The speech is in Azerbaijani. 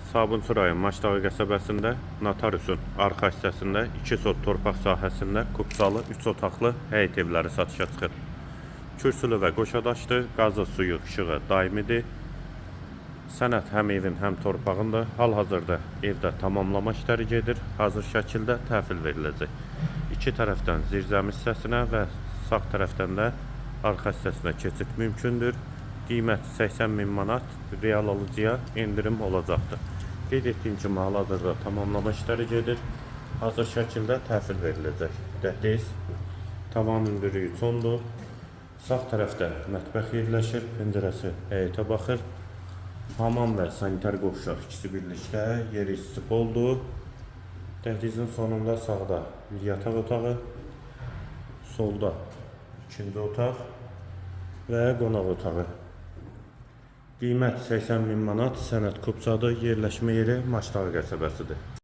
Sabunçu rayon Maçdağı qəsəbəsində Notariusun arxa hissəsində 2 sot torpaq sahəsində kupsalı 3 otaqlı həyət evləri satışa çıxır. Kürsülü və qoşadaşdır, qazı, suyu, işığı daimidir. Sənəd həm evin, həm torpağındır. Hal-hazırda evdə tamamlama işləri gedir. Hazır şəkildə təhvil veriləcək. İki tərəfdən zirzəmi hissəsinə və sağ tərəfdən də arxa hissəsinə keçid mümkündür. Qiymət 80.000 manat, real alıcıya indirim olacaqdır. Qeyd etdiyim kimi hal-hazırda tamamlama işləri gedir. Hazır şəkildə təhvil veriləcək. Dəhliz, tavan hündürlüyü çondur. Sağ tərəfdə mətbəx yerləşir, pəncərəsi həyətə baxır. Hamam və sanitar qovşaq ikisi birlikdə, yeri istif oldu. Dəhlizin sonunda sağda bir yataq otağı, solda ikinci otaq və qonaq otağı. Qiymət 80.000 manat, sənəd kupsadır, yerləşmə yeri Maçdağı qəsəbəsidir.